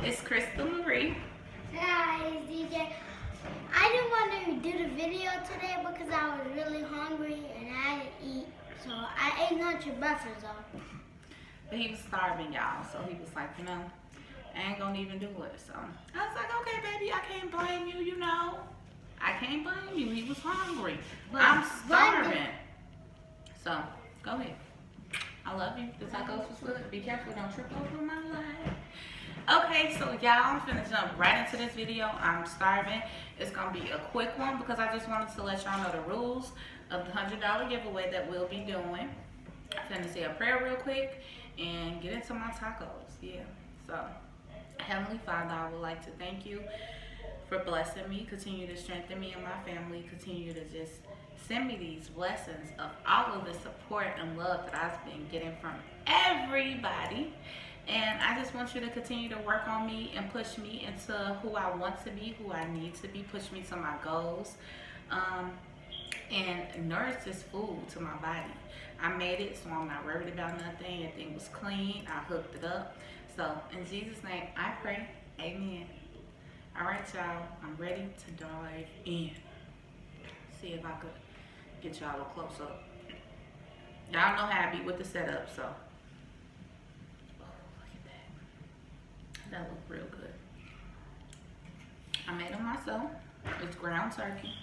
It's Crystal Marie. Hi, it's DJ. I didn't want to do the video today because I was really hungry and I didn't eat. So I ate lunch at breakfast though. But he was starving, y'all. So he was like, you know, I ain't gonna even do it. So I was like, okay, baby, I can't blame you, you know. I can't blame you. He was hungry. But I'm starving. So go ahead. I love you. This I goes for good. Be careful, don't trip over my life. Okay, so y'all, I'm finna jump right into this video. I'm starving. It's gonna be a quick one because I just wanted to let y'all know the rules of the $100 giveaway that we'll be doing. I'm finna say a prayer real quick and get into my tacos. Yeah. So, Heavenly Father, I would like to thank you for blessing me, continue to strengthen me and my family, continue to just send me these blessings of all of the support and love that I've been getting from everybody. And I just want you to continue to work on me and push me into who I want to be, who I need to be, push me to my goals, and nourish this food to my body. I made it, so I'm not worried about nothing. Everything was clean. I hooked it up. So in Jesus' name, I pray. Amen. All right, y'all. I'm ready to dive in. See if I could get y'all a close up. Y'all know how I be with the setup, so. That look real good. I made them myself. It's ground turkey.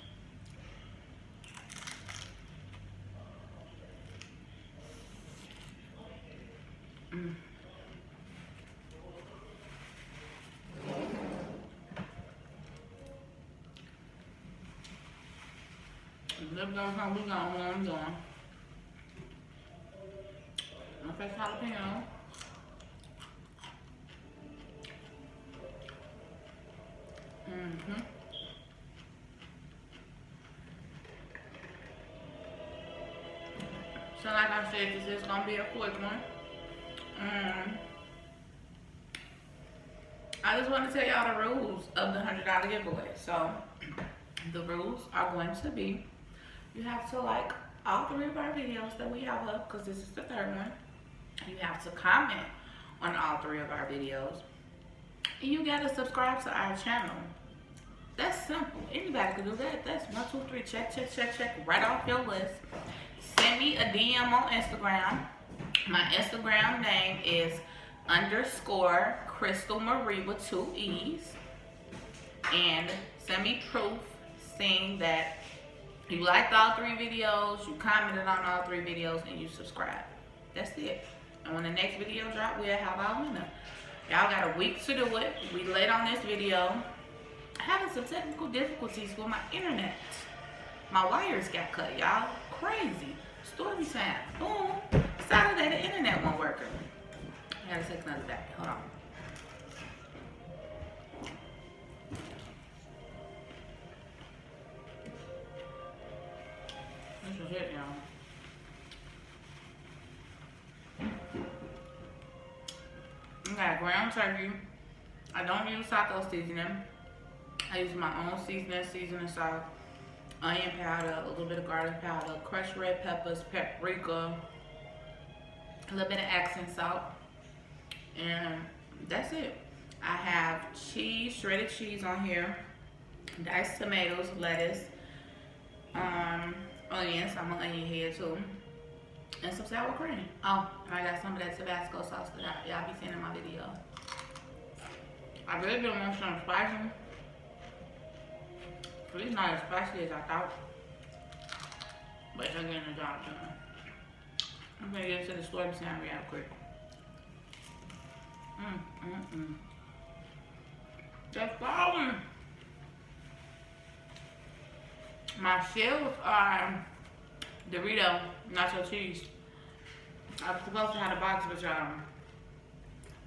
Look how we going when I'm doing. My fresh jalapeno. So like I said, this is gonna be a quick one. I just want to tell y'all the rules of the $100 giveaway. So the rules are going to be, you have to like all 3 of our videos that we have up, because this is the 3rd one. You have to comment on all 3 of our videos. And you gotta subscribe to our channel. That's simple. Anybody can do that. That's 1, 2, 3. Check. Right off your list. Send me a DM on Instagram. My Instagram name is _Crystal Marie with 2 E's. And send me proof saying that you liked all 3 videos, you commented on all 3 videos, and you subscribed. That's it. And when the next video drop, we'll have our winner. Y'all got a week to do it. We late on this video. Having some technical difficulties with my internet. My wires got cut, y'all. Crazy. Story time. Boom. Saturday, the internet won't work. I gotta take another back. Hold on. This is it, y'all. I got ground turkey. I don't use taco seasoning. I use my own seasoning salt, onion powder, a little bit of garlic powder, crushed red peppers, paprika, a little bit of accent salt, and that's it. I have cheese, shredded cheese on here, diced tomatoes, lettuce, onions, I'm an onion head too, and some sour cream. Oh, and I got some of that Tabasco sauce that y'all be seeing in my video. I really don't want some spicy. It's not as spicy as I thought, but it's getting the job done. I'm gonna get to the story time real quick. Just falling. My shells are Dorito nacho cheese. I was supposed to have the box, but y'all,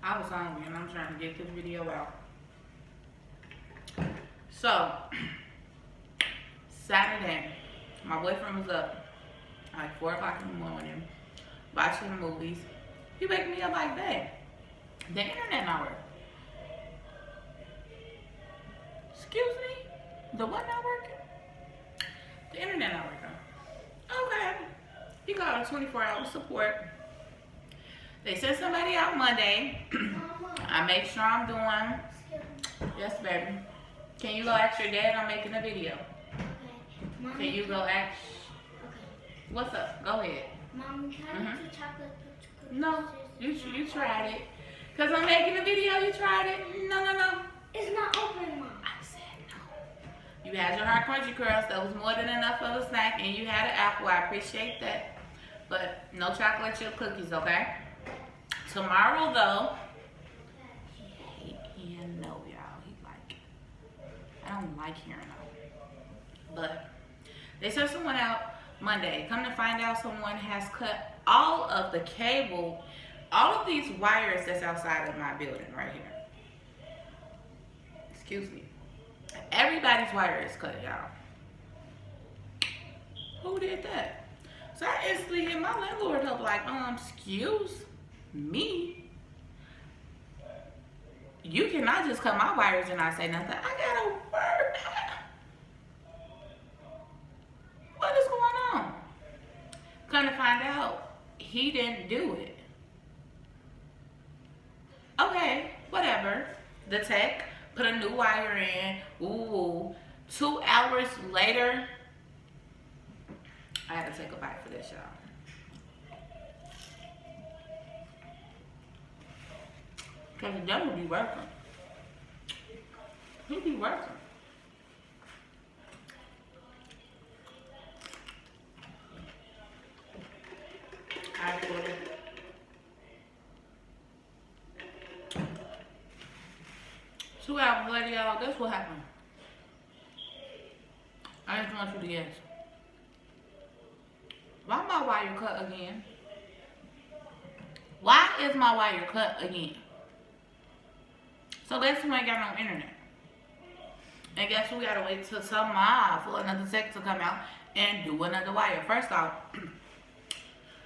I was hungry and I'm trying to get this video out. So, Saturday, my boyfriend was up like 4 o'clock in the morning watching movies. He wake me up like that. The internet not working. Excuse me? The what not working? The internet not working. Okay. He called a 24-hour support. They sent somebody out Monday. I make sure I'm doing. Yes, baby. Can you go ask your dad I'm making a video? Okay. Can you go ask? Okay. What's up? Go ahead. Mom, can I get chocolate chips? No, you tried it. Cause I'm making a video. You tried it. No. It's not open, Mom. I said no. You had your hot crunchy curls. That was more than enough of a snack, and you had an apple. I appreciate that. But no chocolate chip cookies, okay? Tomorrow though. He didn't know, y'all. He like, I don't like hearing out. But they sent someone out Monday. Come to find out, someone has cut all of the cable, all of these wires that's outside of my building right here. Excuse me. Everybody's wire is cut, y'all. Who did that? So I instantly hit my landlord up like, excuse me. You cannot just cut my wires and not say nothing. I gotta work. What is going on? Come to find out, he didn't do it. Okay, whatever. The tech put a new wire in. Ooh. 2 hours later, I had to take a bite for this, y'all. Because the devil be working. He be working. I put it. Two hours later, y'all, guess what happened? I just want you to guess. Why my wire cut again? Why is my wire cut again? So guess who ain't got no internet? And guess who gotta wait till tomorrow for another tech to come out and do another wire? First off,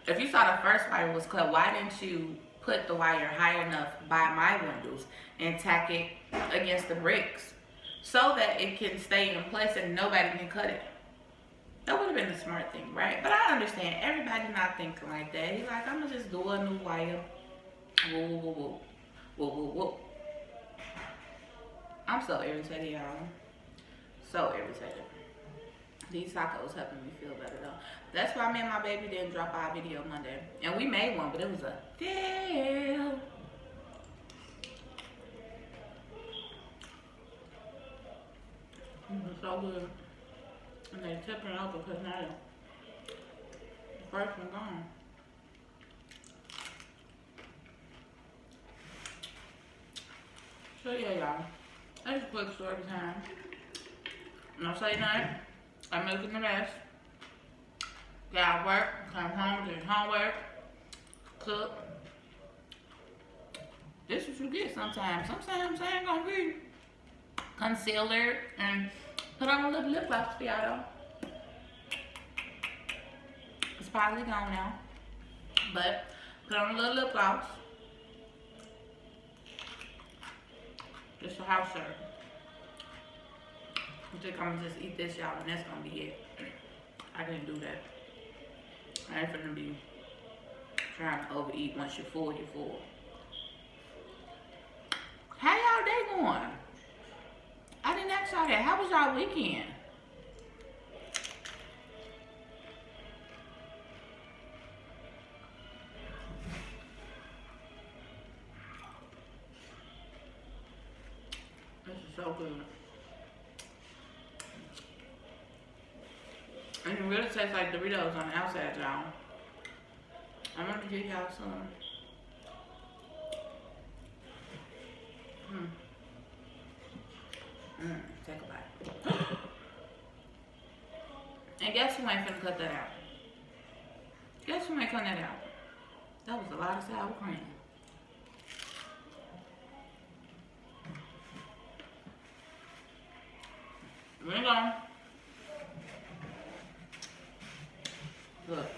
if you saw the first wire was cut, why didn't you put the wire high enough by my windows and tack it against the bricks so that it can stay in place and nobody can cut it? That would have been the smart thing, right? But I understand everybody not thinking like that. He's like, I'm gonna just do a new wire. Whoa, whoa, whoa, whoa, whoa, whoa. I'm so irritated, y'all. So irritated. These tacos helping me feel better though. That's why me and my baby didn't drop our video Monday. And we made one, but it was a fail. It's so good. And they tipping it over because now the first one gone. So yeah, y'all. That's a quick story time. No say nothing. I'm making the mess. Got work, come home, do homework, cook. This is what you get sometimes. Sometimes I ain't gonna be concealer and put on a little lip gloss for y'all though. It's probably gone now. But put on a little lip gloss. Just a house shirt. I think I'm gonna just eat this, y'all, and that's gonna be it. I didn't do that. I ain't finna be trying to overeat. Once you're full, you're full. How y'all day going? I didn't ask y'all that. How was y'all weekend? This is so good. And it really tastes like Doritos on the outside, y'all. I'm gonna give y'all some. Take a bite. And guess who ain't finna cut that out? Guess who ain't cutting that out? That was a lot of sour cream. Bring it on. Look.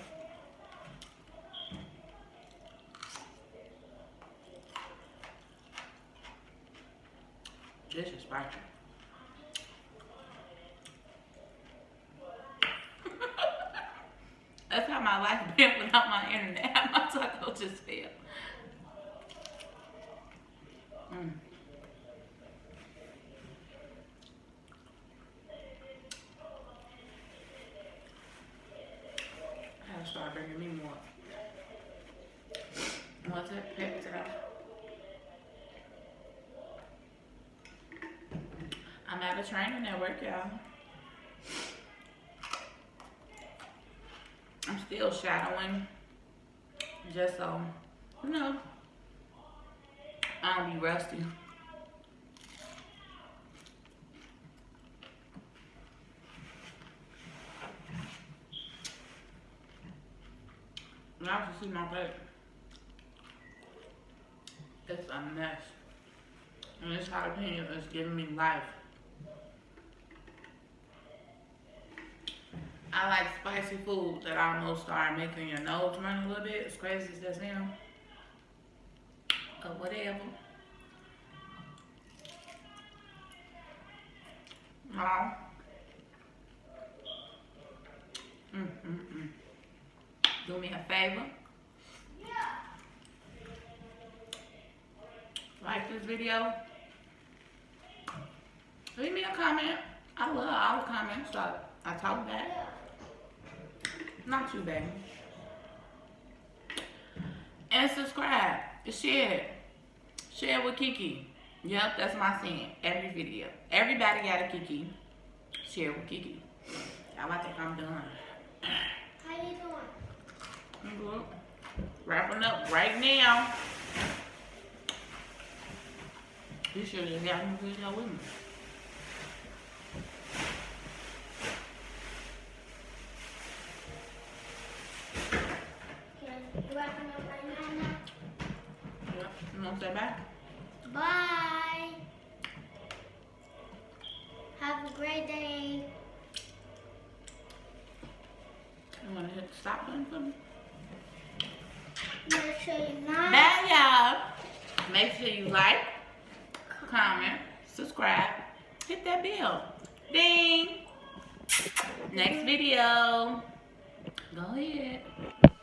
This is spicy. That's how my life been without my internet. My taco just failed. I gotta start bringing me more. What's it? Peptide. I'm at a training network, y'all. I'm still shadowing, just so, you know, I don't be rusty. Y'all can see my plate. It's a mess. And this jalapeno is giving me life. I like spicy food that almost start making your nose run a little bit. As crazy as that sounds. Or whatever. No. Do me a favor. Like this video. Leave me a comment. I love all the comments, so I talk back. Not you, baby. And subscribe. Share. Share with Kiki. Yep, that's my saying. Every video. Everybody got a Kiki. Share with Kiki. Y'all, I think I'm done. How you doing? I'm good. Wrapping up right now. You should have got me a video with me. Okay, you wrapping up right now? Yep. You want to say bye? Bye. Have a great day. You want to hit the stop button for me? Make sure you like. Bye, y'all. Make sure you like, comment, subscribe, hit that bell. Ding. Next video. Go ahead.